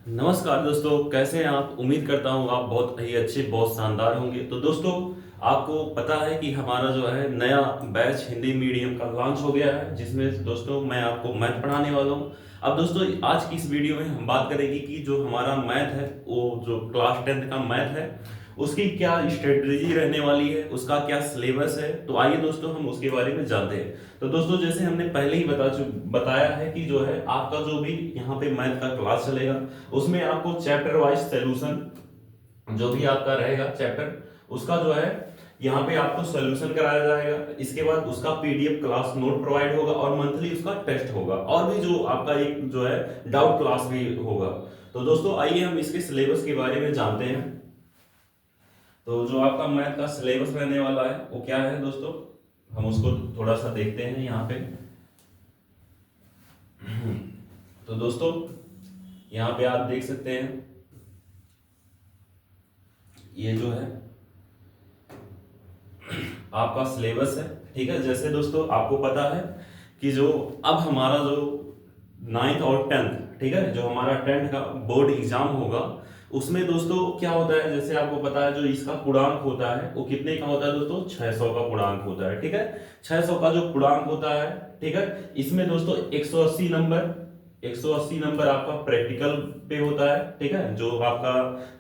नमस्कार दोस्तों, कैसे हैं आप। उम्मीद करता हूँ आप बहुत ही अच्छे, बहुत शानदार होंगे। तो दोस्तों, आपको पता है कि हमारा जो है नया बैच हिंदी मीडियम का लॉन्च हो गया है, जिसमें दोस्तों मैं आपको मैथ पढ़ाने वाला हूँ। अब दोस्तों, आज की इस वीडियो में हम बात करेंगे कि जो हमारा मैथ है, वो जो क्लास 10th का मैथ है, उसकी क्या स्ट्रेटजी रहने वाली है, उसका क्या सिलेबस है। तो आइए दोस्तों, हम उसके बारे में जानते हैं। तो दोस्तों, जैसे हमने पहले ही बताया है कि जो है आपका जो भी यहाँ पे मैथ का क्लास चलेगा, उसमें आपको चैप्टर वाइज सॉल्यूशन, जो भी आपका रहेगा चैप्टर, उसका जो है यहाँ पे आपको सॉल्यूशन कराया जाएगा। इसके बाद उसका पीडीएफ क्लास नोट प्रोवाइड होगा और मंथली उसका टेस्ट होगा, और भी जो आपका एक जो है डाउट क्लास भी होगा। तो दोस्तों, आइए हम इसके सिलेबस के बारे में जानते हैं। तो जो आपका मैथ का सिलेबस रहने वाला है वो क्या है दोस्तों, हम उसको थोड़ा सा देखते हैं यहाँ पे। तो दोस्तों, यहाँ पे आप देख सकते हैं, ये जो है आपका सिलेबस है। ठीक है, जैसे दोस्तों आपको पता है कि जो अब हमारा जो 9th और 10th, ठीक है, जो हमारा 10th का बोर्ड एग्जाम होगा, उसमें दोस्तों क्या होता है, जैसे आपको पता है जो इसका पूर्णांक होता है वो कितने का होता है दोस्तों, 600 का पूर्णांक होता है। ठीक है, 600 का जो पूर्णांक होता है, ठीक है, इसमें दोस्तों 180 नंबर आपका प्रैक्टिकल पे होता है। ठीक है, जो आपका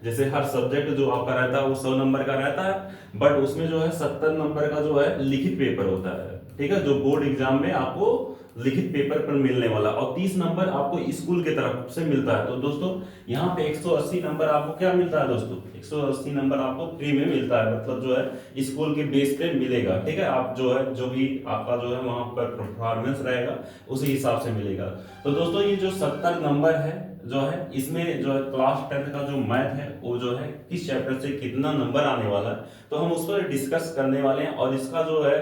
जैसे हर सब्जेक्ट जो आपका रहता है वो 100 नंबर का रहता है, बट उसमें जो है 70 नंबर का जो है लिखित पेपर होता है। ठीक है, जो बोर्ड एग्जाम में आपको लिखित पेपर पर मिलने वाला, और 30 नंबर आपको स्कूल की तरफ से मिलता है। तो दोस्तों, यहाँ पे 180 नंबर आपको क्या मिलता है दोस्तों, 180 नंबर आपको फ्री में मिलता है, मतलब जो है स्कूल के बेस पे मिलेगा। ठीक है, आप जो है जो भी आपका जो है वहां पर परफॉर्मेंस रहेगा उसी हिसाब से मिलेगा। तो दोस्तों, ये जो 70 नंबर है जो है, इसमें जो है क्लास 10th का जो मैथ है वो जो है किस चैप्टर से कितना नंबर आने वाला है, तो हम उस पर डिस्कस करने वाले हैं। और इसका जो है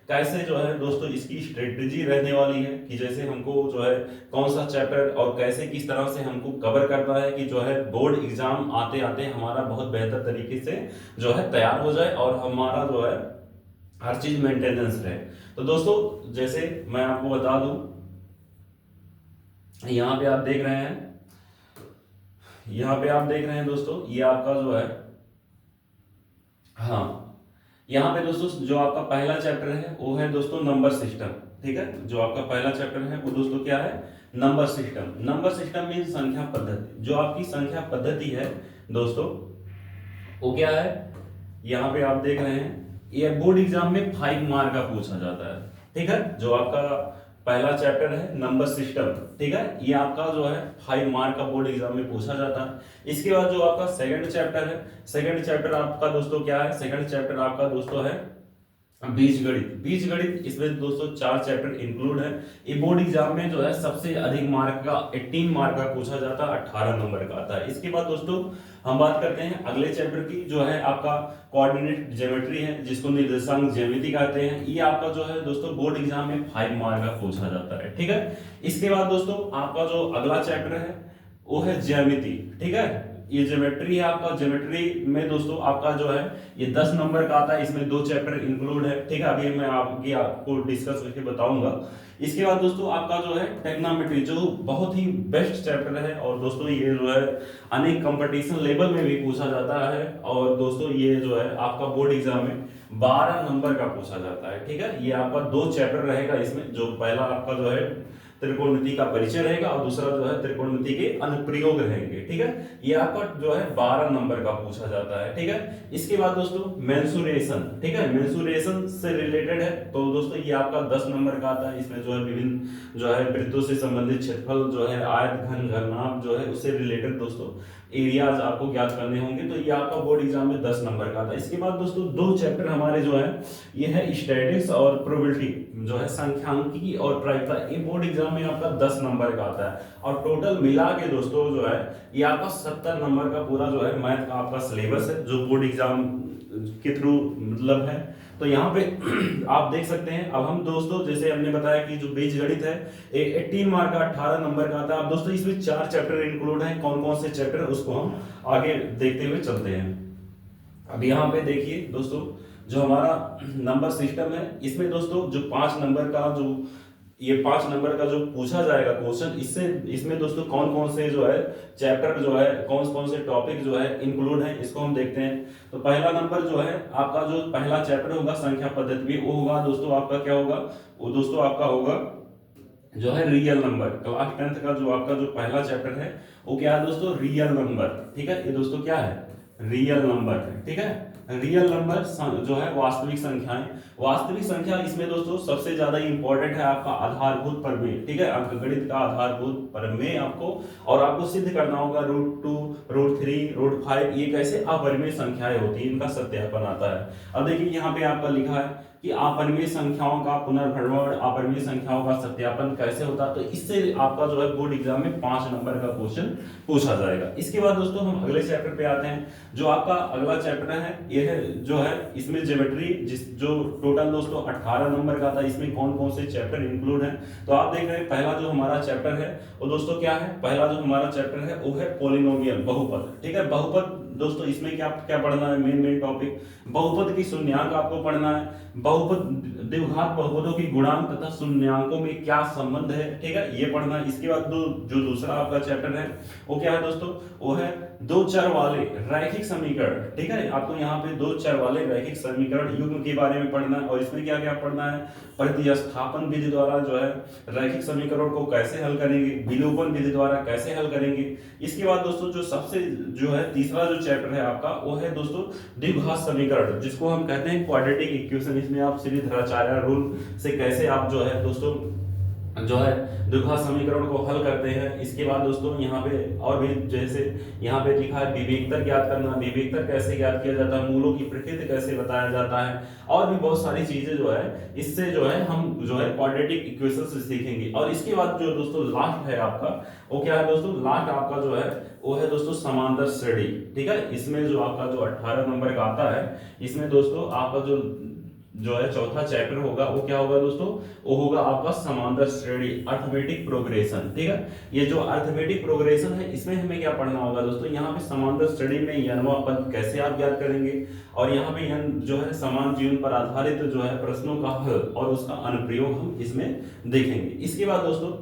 कैसे जो है दोस्तों इसकी स्ट्रेटेजी रहने वाली है कि जैसे हमको जो है कौन सा चैप्टर और कैसे किस तरह से हमको कवर करना है कि जो है बोर्ड एग्जाम आते आते हमारा बहुत बेहतर तरीके से जो है तैयार हो जाए और हमारा जो है हर चीज मेंटेनेंस रहे। तो दोस्तों, जैसे मैं आपको बता दूं, यहाँ पे आप देख रहे हैं, यहाँ पे आप देख रहे हैं दोस्तों, ये आपका जो है, हाँ, यहाँ पे दोस्तों जो आपका पहला चैप्टर है वो है दोस्तों नंबर सिस्टम। ठीक है, जो आपका पहला चैप्टर है वो दोस्तों क्या है, number system. Number system mean संख्या पद्धति। जो आपकी संख्या पद्धति है दोस्तों, वो क्या है, यहाँ पे आप देख रहे हैं, ये बोर्ड एग्जाम में 5 मार्क का पूछा जाता है। ठीक है, जो आपका पहला चैप्टर है नंबर सिस्टम, ठीक है, ये आपका जो है 5 मार्क का बोर्ड एग्जाम में पूछा जाता है। इसके बाद जो आपका सेकंड चैप्टर है, सेकंड चैप्टर आपका दोस्तों क्या है, सेकंड चैप्टर आपका दोस्तों है बीजगणित। बीजगणित, इसमें दोस्तों 4 चैप्टर इंक्लूड है। ये बोर्ड एग्जाम में जो है सबसे अधिक मार्क का 18 मार्क का पूछा जाता है, 18 नंबर का आता है। इसके बाद दोस्तों हम बात करते हैं अगले चैप्टर की, जो है आपका कोऑर्डिनेट ज्योमेट्री है, जिसको निर्देशांक ज्यामिति कहते हैं। ये आपका जो है दोस्तों बोर्ड एग्जाम में 5 मार्क का पूछा जाता है। ठीक है, इसके बाद दोस्तों आपका जो अगला चैप्टर है वो है ज्यामिति। ठीक है, ये ज्योमेट्री है आपका। ज्योमेट्री में दोस्तों आपका जो है ये 10 नंबर का आता है, इसमें 2 चैप्टर इंक्लूड है। ठीक है, अभी मैं आपको डिस्कस करके बताऊंगा। इसके बाद दोस्तों आपका जो है टेक्नोमेट्री, जो बहुत ही बेस्ट चैप्टर है, और दोस्तों ये जो है अनेक कंपटीशन लेवल में भी पूछा जाता है। और दोस्तों ये जो है आपका बोर्ड एग्जाम में 12 नंबर का पूछा जाता है। ठीक है, ये आपका 2 चैप्टर रहेगा इसमें, जो पहला आपका जो है त्रिकोणमिति का परिचय रहेगा और दूसरा जो है त्रिकोणमिति के अनुप्रयोग रहेंगे। ठीक है, ये आपका जो है 12 नंबर का पूछा जाता है। ठीक है, इसके बाद दोस्तों मेंसुरेशन। ठीक है, मेंसुरेशन से रिलेटेड है, तो दोस्तों ये आपका 10 नंबर का आता है। इसमें जो है विभिन्न जो है वृत्तों से संबंधित क्षेत्रफल जो है आयत घन घनाभ जो है उससे रिलेटेड दोस्तों एरियाज आपको ज्ञात करने होंगे। तो ये आपका बोर्ड एग्जाम में 10 नंबर का आता है। इसके बाद दोस्तों 2 चैप्टर हमारे जो है ये है स्टैटिस्टिक्स और प्रोबेबिलिटी, जो है सांख्यिकी और प्रायिकता। ये बोर्ड एग्जाम में आपका 10 नंबर का आता है, और टोटल मिला के दोस्तों जो है ये आपका 70 नंबर का पूरा जो है मैथ का आपका सिलेबस है, जो बोर्ड एग्जाम के थ्रू मतलब है। तो यहाँ पे आप देख सकते हैं। अब हम दोस्तों जैसे हमने बताया कि जो बीजगणित है 18 मार्क का 18 नंबर का आता है। अब दोस्तों इसमें 4 चैप्टर इंक्लूड हैं, कौन कौन से चैप्टर उसको हम आगे देखते हुए चलते हैं। अब यहाँ पे देखिए दोस्तों, जो हमारा नंबर सिस्टम है, इसमें दोस्तों जो 5 नंबर का जो ये 5 नंबर का जो पूछा जाएगा क्वेश्चन, इससे इसमें दोस्तों कौन कौन से जो है चैप्टर जो है, कौन कौन से टॉपिक जो है इंक्लूड है, इसको हम देखते हैं। तो पहला नंबर जो है आपका, जो पहला चैप्टर होगा संख्या पद्धति में, वो होगा दोस्तों आपका क्या होगा, वो दोस्तों आपका होगा जो है रियल नंबर। क्लास 10th का जो आपका जो पहला चैप्टर है वो क्या है दोस्तों, रियल नंबर। ठीक है, ये दोस्तों क्या है, रियल नंबर है। ठीक है, रियल नंबर जो है वास्तविक संख्याएं। वास्तविक संख्या इसमें दोस्तों सबसे ज्यादा इंपॉर्टेंट है आपका आधारभूत प्रमेय। ठीक है, अंकगणित का आधारभूत प्रमेय आपको, और आपको सिद्ध करना होगा √2, √3, √5 ये कैसे अपरिमेय संख्याएं होती है, इनका सत्यापन आता है। अब देखिए यहाँ पे आपका लिखा है कि अपरिमेय संख्याओं का पुनर्भ्रमण, अपरिमेय संख्याओं का सत्यापन कैसे होता है। तो इससे आपका जो है बोर्ड एग्जाम में 5 नंबर का क्वेश्चन पूछा जाएगा। इसके बाद दोस्तों हम अगले चैप्टर पे आते हैं। जो आपका अगला चैप्टर है ये है जो है इसमें ज्योमेट्री, जो टोटल दोस्तों 18 नंबर का था। इसमें कौन कौन से चैप्टर इंक्लूड हैं, तो आप देख रहे हैं पहला जो हमारा चैप्टर है वो दोस्तों क्या है, पहला जो हमारा चैप्टर है वो है पॉलिनोमियल, बहुपद। ठीक है, बहुपद दोस्तों इसमें क्या क्या पढ़ना है, मेन टॉपिक बहुपद की शून्यांक आपको पढ़ना है, बहुपद द्विघात बहुपदों की गुणांक तथा शून्यांकों में क्या संबंध है। ठीक है, ये पढ़ना है। इसके बाद जो दूसरा आपका चैप्टर है वो क्या है दोस्तों, वो है दो चर वाले रैखिक समीकरण। ठीक है, आपको यहाँ पे दो चर वाले रैखिक समीकरण युग्म के बारे में पढ़ना है। और इसमें क्या क्या पढ़ना है, प्रतिस्थापन विधि द्वारा जो है रैखिक समीकरण को कैसे हल करेंगे, विलोपन विधि द्वारा कैसे हल करेंगे। इसके बाद दोस्तों जो सबसे जो है तीसरा जो चैप्टर है आपका वो है दोस्तों द्विघात समीकरण, जिसको हम कहते हैं क्वाड्रेटिक इक्वेशन। इसमें आप श्रीधराचार्य रूल से कैसे आप जो है दोस्तों जो है द्विघात समीकरण को हल करते हैं। इसके बाद दोस्तों यहाँ पे और भी जैसे यहाँ पे लिखा है विवेकतर ज्ञात करना, विवेकतर कैसे ज्ञात किया जाता है, मूलों की प्रकृति कैसे बताया जाता है, और भी बहुत सारी चीजें जो है इससे जो है हम जो है क्वाड्रेटिक इक्वेशन से सीखेंगे। और इसके बाद जो दोस्तों लास्ट है आपका वो क्या है दोस्तों, लास्ट आपका जो है वो है दोस्तों समांतर श्रेणी। ठीक है, इसमें जो आपका जो 18 नंबर का आता है, इसमें दोस्तों आपका जो है चौथा चैप्टर होगा वो क्या होगा दोस्तों, वो होगा आपका समांतर श्रेणी, अर्थमेटिक प्रोग्रेशन। ठीक है, ये जो अर्थमेटिक प्रोग्रेशन है इसमें हमें क्या पढ़ना होगा दोस्तों, यहाँ पे समांतर श्रेणी में यनवा पद कैसे आप ज्ञात करेंगे, और यहाँ पे यन जो है समान जीवन पर आधारित जो है प्रश्नों का हल और उसका अनुप्रयोग हम इसमें देखेंगे। इसके बाद दोस्तों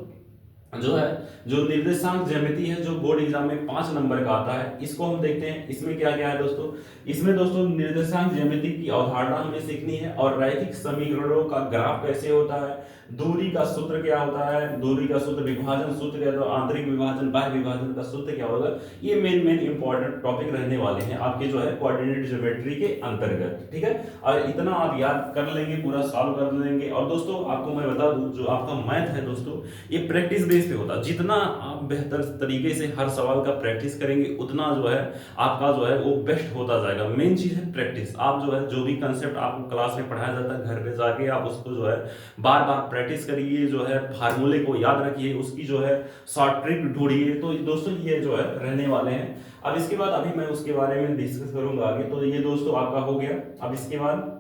जो है जो निर्देशांक ज्यामिति है, जो बोर्ड एग्जाम में 5 नंबर का आता है, इसको हम देखते हैं। इसमें क्या क्या है दोस्तों, इसमें दोस्तों निर्देशांक ज्यामिति की अवधारणा हमें सीखनी है, और रैखिक समीकरणों का ग्राफ कैसे होता है, दूरी का सूत्र क्या होता है, दूरी का सूत्र, विभाजन सूत्र क्या होता है, आंतरिक विभाजन बाह्य विभाजन का सूत्र क्या होगा, ये मेन इंपॉर्टेंट टॉपिक रहने वाले हैं आपके जो है कोऑर्डिनेट ज्योमेट्री के अंतर्गत। ठीक है, और इतना आप याद कर लेंगे, पूरा सॉल्व कर लेंगे। और दोस्तों आपको मैं बता दूं जो आपका मैथ है दोस्तों ये प्रैक्टिस बेस पे होता है। जितना आप बेहतर तरीके से हर सवाल का प्रैक्टिस करेंगे उतना जो है आपका जो है वो बेस्ट होता जाएगा। मेन चीज है प्रैक्टिस। आप जो है जो भी कंसेप्ट आपको क्लास में पढ़ाया जाता है घर पे जाके आप उसको जो है बार बार प्रैक्टिस करिए, जो है फार्मूले को याद रखिए, उसकी जो है शॉर्ट ट्रिक ढूंढिए। तो दोस्तों ये जो है रहने वाले हैं। अब इसके बाद अभी मैं उसके बारे में डिस्कस करूंगा आगे। तो ये दोस्तों आपका हो गया। अब इसके बाद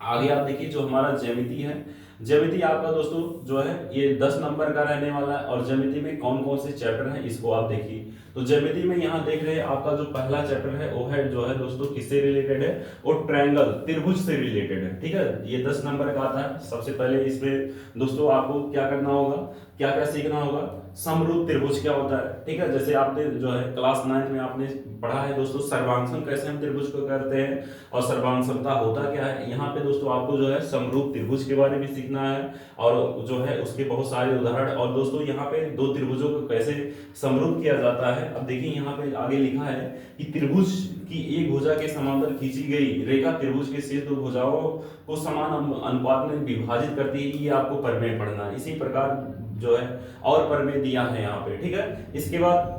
आगे आप देखिए जो हमारा ज्यामिति है, ज्यामिति आपका दोस्तों जो है ये 10 नंबर का रहने वाला है। और ज्यामिति में कौन कौन से चैप्टर हैं इसको आप देखिए। तो ज्यामिति में यहाँ देख रहे हैं आपका जो पहला चैप्टर है वो है जो है दोस्तों किससे रिलेटेड है, वो ट्रायंगल, त्रिभुज से रिलेटेड है। ठीक है, ये 10 नंबर का आता है। सबसे पहले इसमें दोस्तों आपको क्या करना होगा, क्या क्या सीखना होगा, समरूप त्रिभुज क्या होता है। ठीक है, जैसे आपने जो है क्लास 9 में आपने पढ़ा है दोस्तों सर्वांशम कैसे हम त्रिभुज को करते हैं और सर्वांशमता होता क्या है। यहाँ पे दोस्तों आपको जो है समरूप त्रिभुज के बारे में सीखना है और जो है उसके बहुत सारे उदाहरण। और दोस्तों यहाँ पे दो त्रिभुजों को कैसे समरूप किया जाता है। अब देखिए यहाँ पे आगे लिखा है कि त्रिभुज की एक भुजा के समांतर खींची गई रेखा त्रिभुज के शेष दो भुजाओं को समान अनुपात में विभाजित करती है। ये आपको प्रमेय पढ़ना है। इसी प्रकार जो है और प्रमेय दिया है यहाँ पे। ठीक है, इसके बाद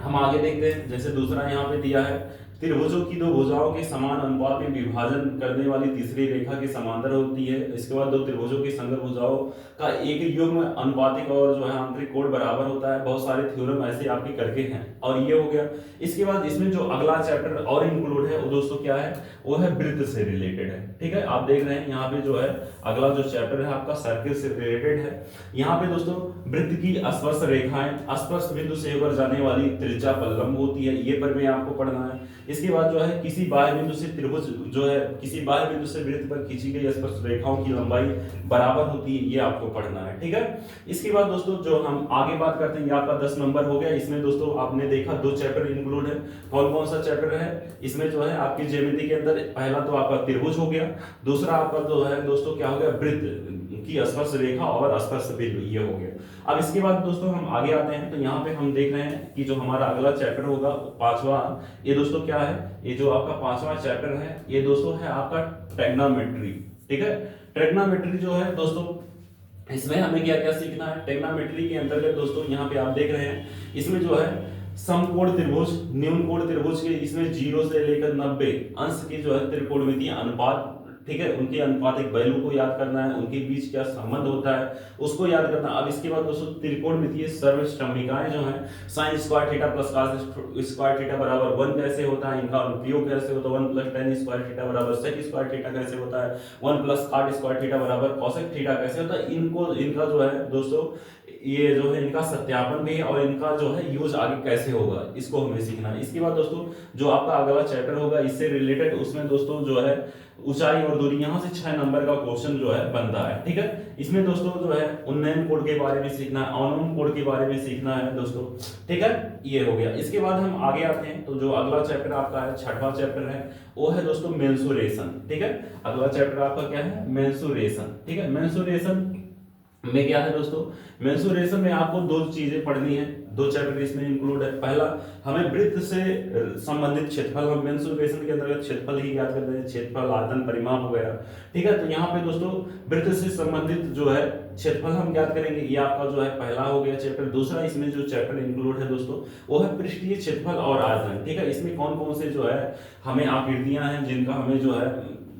हम आगे देखते हैं। जैसे दूसरा यहाँ पे दिया है त्रिभुजों की दो भुजाओं के समान अनुपात में विभाजन करने वाली तीसरी रेखा के समांतर होती है। इसके बाद दो त्रिभुजों की संगत भुजाओं का एक युग्म अनुपातिक और जो है आंतरिक कोण बराबर होता है। बहुत सारे थ्योरम ऐसे आपके करके हैं और ये हो गया। इसके बाद इसमें जो अगला चैप्टर और इंक्लूड है वो दोस्तों क्या है, वो है वृत्त से रिलेटेड है। ठीक है, आप देख रहे हैं यहाँ पे जो है अगला जो चैप्टर है आपका सर्किल से रिलेटेड है। यहाँ पे दोस्तों वृत्त की स्पर्श रेखाएं, स्पर्श बिंदु से होकर जाने वाली त्रिज्या पर लंब होती है, ये पर में आपको पढ़ना है। इसके बाद जो है किसी बाह्य बिंदु से त्रिभुज जो है किसी बाह्य बिंदु से वृत्त पर खींची गई स्पर्श रेखाओं की लंबाई बराबर होती है, ये आपको पढ़ना है, ठीक है। इसके बाद दोस्तों जो हम आगे बात करते हैं, ये आपका 10 नंबर हो गया। इसमें दोस्तों आपने देखा 2 चैप्टर इंक्लूड है। कौन कौन सा चैप्टर है इसमें जो है आपकी ज्यामिति के अंदर? पहला तो आपका त्रिभुज हो गया, दूसरा आपका जो है दोस्तों क्या हो गया, वृत्त की स्पर्श रेखा और स्पर्श बिंदु, ये हो गया। अब इसके बाद दोस्तों हम आगे आते हैं, तो यहाँ पे हम देख रहे हैं कि जो हमारा अगला चैप्टर होगा 5वां, ये दोस्तों क्या है, ये जो आपका 5वां चैप्टर है ये दोस्तों है आपका ट्रिग्नोमेट्री, ठीक है। ट्रिग्नोमेट्री जो है दोस्तों, इसमें हमें क्या क्या सीखना है? ट्रिग्नोमेट्री के अंतर्गत दोस्तों यहाँ पे आप देख रहे हैं, इसमें जो है समकोण त्रिभुज, न्यून कोण त्रिभुज के इसमें 0 से लेकर 90 अंश की जो है त्रिकोणमितीय अनुपात, ठीक है, उनके अनुपातिक वैल्यू को याद करना है, उनके बीच क्या संबंध होता है उसको याद करना। अब इसके बाद दोस्तों त्रिकोणमितीय सर्वश्रमिकाएं जो है sin square theta plus cos square theta बराबर 1 कैसे होता है, इनका अनुप्रयोग कैसे होता है, 1 प्लस tan स्क्वायर थीटा बराबर sec स्क्वायर थीटा कैसे होता है, 1 प्लस cot स्क्वायर थीटा बराबर cosec थीटा कैसे होता है, इनका जो है दोस्तों ये जो है इनका सत्यापन भी है और इनका जो है यूज आगे कैसे होगा इसको हमें सीखना है। इसके बाद दोस्तों जो आपका अगला चैप्टर होगा इससे रिलेटेड, उसमें दोस्तों जो है ऊंचाई और दूरी, यहाँ से 6 नंबर का क्वेश्चन जो है बनता है, ठीक है। इसमें दोस्तों जो है उन्नयन कोड के बारे में सीखना है, अवनयन कोड के बारे में सीखना है दोस्तों, ठीक है, ये हो गया। इसके बाद हम आगे आते हैं, तो जो अगला चैप्टर आपका है 6वां चैप्टर है वो है दोस्तों मेंसुरेशन, ठीक है। अगला चैप्टर आपका क्या है? मेंसुरेशन, ठीक है। मेंसुरेशन में क्या है दोस्तों? मेंसुरेशन में आपको 2 चीजें पढ़नी है, 2 चैप्टर इसमें इंक्लूड है। पहला हमें वृत्त से संबंधित क्षेत्रफल, हम मेंसुरेशन के अंतर्गत क्षेत्रफल ही याद करते हैं, क्षेत्रफल, आयतन, परिमाप वगैरह, ठीक है। तो यहाँ पे दोस्तों वृत्त से संबंधित जो है क्षेत्रफल हम याद करेंगे, ये आपका जो है पहला हो गया चैप्टर। दूसरा इसमें जो चैप्टर इंक्लूड है दोस्तों वो है पृष्ठीय क्षेत्रफल और आयतन, ठीक है। इसमें कौन कौन से जो है हमें आकृतियां हैं जिनका हमें जो है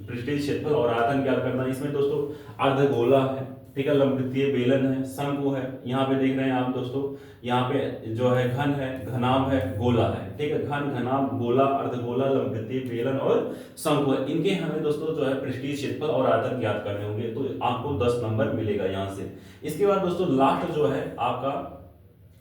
पृष्ठीय क्षेत्रफल और आयतन याद करना है। इसमें दोस्तों अर्धगोला है, ठीक है, लंबवृत्तीय बेलन है, शंकु है, यहाँ पे देख रहे हैं आप दोस्तों, यहाँ पे जो है घन है, घनाभ है, गोला है, ठीक है। घन, घनाभ, गोला, अर्धगोला, लंबवृत्तीय बेलन और शंकु है। इनके हमें दोस्तों जो है पृष्ठीय क्षेत्रफल और आयतन याद करने होंगे, तो आपको 10 नंबर मिलेगा यहाँ से। इसके बाद दोस्तों लास्ट जो है आपका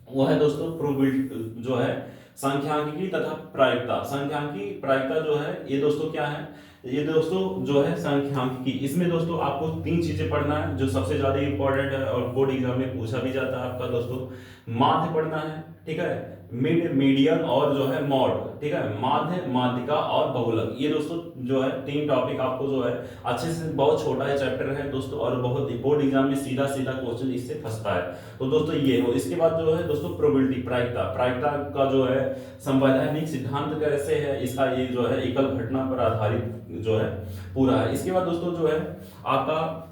वो है दोस्तों प्रोबेबिलिटी जो है सांख्यिकी तथा प्रायिकता। सांख्यिकी प्रायिकता जो है ये दोस्तों क्या है? ये दोस्तों जो है सांख्यिकी, इसमें दोस्तों आपको 3 चीजें पढ़ना है जो सबसे ज्यादा इंपॉर्टेंट है और बोर्ड एग्जाम में पूछा भी जाता है आपका दोस्तों। माध्य पढ़ना है, ठीक है, मिड, मीडियन और जो है मॉड, ठीक है, माध्य, माध्यिका और बहुलक। ये दोस्तों जो है 3 टॉपिक आपको जो है अच्छे से, बहुत छोटा है चैप्टर है दोस्तों और बहुत बोर्ड एग्जाम में सीधा सीधा क्वेश्चन इससे फंसता है, तो दोस्तों ये हो। इसके बाद जो है दोस्तों प्रोबेबिलिटी, प्रायिकता, प्रायिकता का जो है संवैधानिक सिद्धांत कैसे है, इसका ये जो है एकल घटना पर आधारित जो है पूरा है। इसके बाद दोस्तों जो है आपका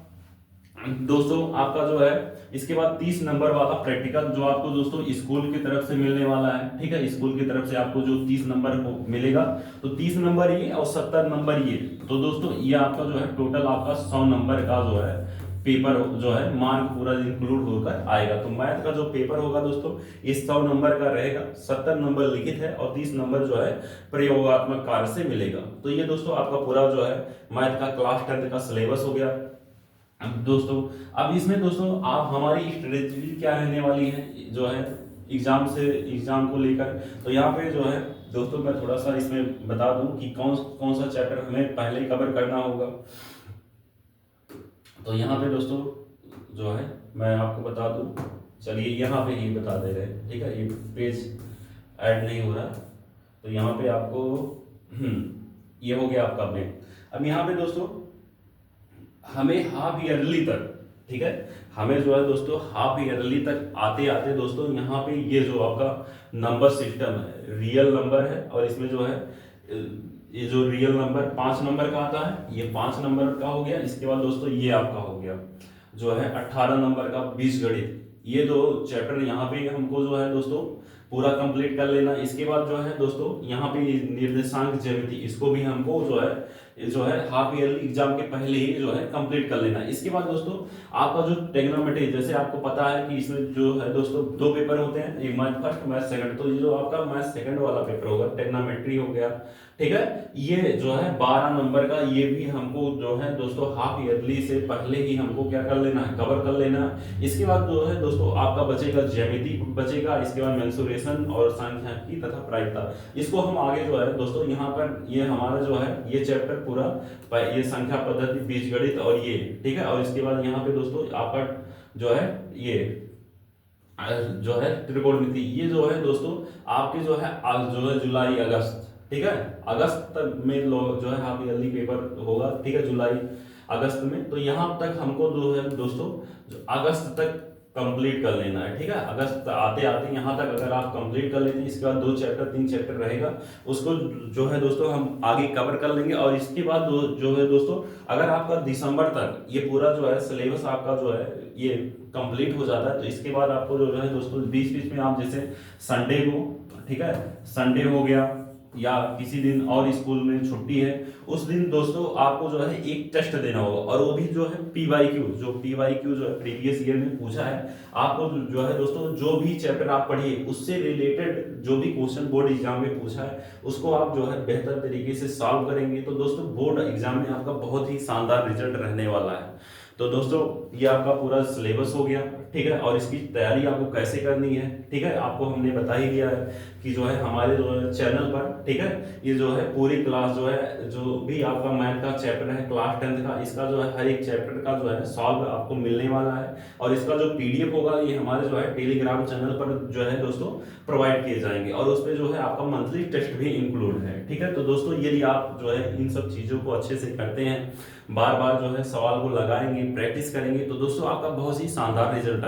जो है इसके बाद 30 नंबर वाला प्रैक्टिकल जो आपको दोस्तों स्कूल की तरफ से मिलने वाला है, ठीक है। स्कूल की तरफ से आपको जो 30 नंबर को मिलेगा, तो 30 नंबर ये और 70 नंबर ये, तो दोस्तों ये आपका जो है टोटल आपका 100 नंबर का जो है पेपर जो है मार्क पूरा इंक्लूड होकर आएगा। तो मैथ का जो पेपर होगा दोस्तों ये 100 नंबर का रहेगा, 70 नंबर लिखित है और 30 नंबर जो है प्रयोगात्मक कार्य से मिलेगा। तो ये दोस्तों आपका पूरा जो है मैथ का क्लास 10 का सिलेबस हो गया। अब दोस्तों अब इसमें दोस्तों आप हमारी स्ट्रेटेजी क्या रहने वाली है जो है एग्जाम को लेकर, तो यहाँ पे जो है दोस्तों मैं थोड़ा सा इसमें बता दूं कि कौन सा चैप्टर हमें पहले कवर करना होगा। तो यहाँ पे दोस्तों जो है मैं आपको बता दूं, चलिए यहाँ पे ये बता दे रहे हैं, ठीक है, ये पेज ऐड नहीं हो रहा, तो यहाँ पे आपको ये हो गया आपका मेन। अब यहाँ पे दोस्तों हमें हाफ ईयरली तक, ठीक है, हमें जो है दोस्तों हाफ ईयरली तक आते आते दोस्तों यहाँ पे ये जो आपका नंबर सिस्टम है, रियल नंबर है और इसमें जो है ये जो रियल नंबर 5 नंबर का आता है, ये 5 नंबर का हो गया। इसके बाद दोस्तों ये आपका हो गया जो है 18 नंबर का बीजगणित। ये 2 चैप्टर यहाँ पे हमको जो है दोस्तों पूरा कंप्लीट कर लेना। इसके बाद जो है दोस्तों यहाँ पे निर्देशांक ज्यामिति, इसको भी हमको जो है जो है हाफ ईयरली एग्जाम के पहले ही जो है कंप्लीट कर लेना है। इसके बाद दोस्तों आपका जो ट्रिग्नोमेट्री, जैसे आपको पता है कि इसमें जो है दोस्तों दो पेपर होते हैं, एक मैथ फर्स्ट मैथ सेकंड। तो ये जो आपका मैथ सेकंड वाला पेपर होगा ट्रिग्नोमेट्री हो गया, ठीक है, ये जो है 12 नंबर का, ये भी हमको जो है दोस्तों हाफ ईयरली से पहले ही हमको क्या कर लेना है, कवर कर लेना है। इसके बाद जो है दोस्तों आपका बचेगा ज्यामिति बचेगा, इसके बाद मेंसुरेशन और सांख्यिकी तथा प्रायिकता। इसको हम आगे जो है दोस्तों यहाँ पर ये हमारा जो है ये चैप्टर पूरा ये संख्या पद्धति, बीजगणित और ये, ठीक है। और इसके बाद यहाँ पे दोस्तों आपका जो है ये जो है त्रिकोणमिति, ये जो है दोस्तों आपके जो है जुलाई अगस्त, ठीक है, अगस्त तक में जो है हाफ ईयरली पेपर होगा, ठीक है, जुलाई अगस्त में। तो यहाँ तक हमको जो है दोस्तों अगस्त तक कंप्लीट कर लेना है, ठीक है। अगस्त आते आते यहाँ तक अगर आप कंप्लीट कर लेते हैं, इसके बाद 2 चैप्टर 3 चैप्टर रहेगा, उसको जो है दोस्तों हम आगे कवर कर लेंगे। और इसके बाद जो है दोस्तों अगर आपका दिसंबर तक ये पूरा जो है सिलेबस आपका जो है ये कंप्लीट हो जाता है, तो इसके बाद आपको जो है दोस्तों बीच बीच में आप जैसे संडे को, ठीक है, संडे हो गया या किसी दिन और स्कूल में छुट्टी है, उस दिन दोस्तों आपको जो है एक टेस्ट देना होगा, और वो भी जो है पीवाईक्यू, जो पीवाईक्यू जो है प्रीवियस ईयर में पूछा है, आपको जो है दोस्तों जो भी चैप्टर आप पढ़िए उससे रिलेटेड जो भी क्वेश्चन बोर्ड एग्जाम में पूछा है उसको आप जो है बेहतर तरीके से सॉल्व करेंगे, तो दोस्तों बोर्ड एग्जाम में आपका बहुत ही शानदार रिजल्ट रहने वाला है। तो दोस्तों ये आपका पूरा सिलेबस हो गया, ठीक है, और इसकी तैयारी आपको कैसे करनी है, ठीक है, आपको हमने बता ही दिया है कि जो है हमारे जो है चैनल पर, ठीक है, ये जो है पूरी क्लास जो है जो भी आपका मैथ का चैप्टर है क्लास 10th का, इसका जो है हर एक चैप्टर का जो है सॉल्व आपको मिलने वाला है, और इसका जो पीडीएफ होगा ये हमारे जो है टेलीग्राम चैनल पर जो है दोस्तों प्रोवाइड किए जाएंगे, और उसमें जो है आपका मंथली टेस्ट भी इंक्लूड है, ठीक है। तो दोस्तों यदि आप जो है इन सब चीजों को अच्छे से करते हैं, बार बार जो है सवाल को लगाएंगे, प्रैक्टिस करेंगे, तो दोस्तों आपका बहुत ही शानदार रिजल्ट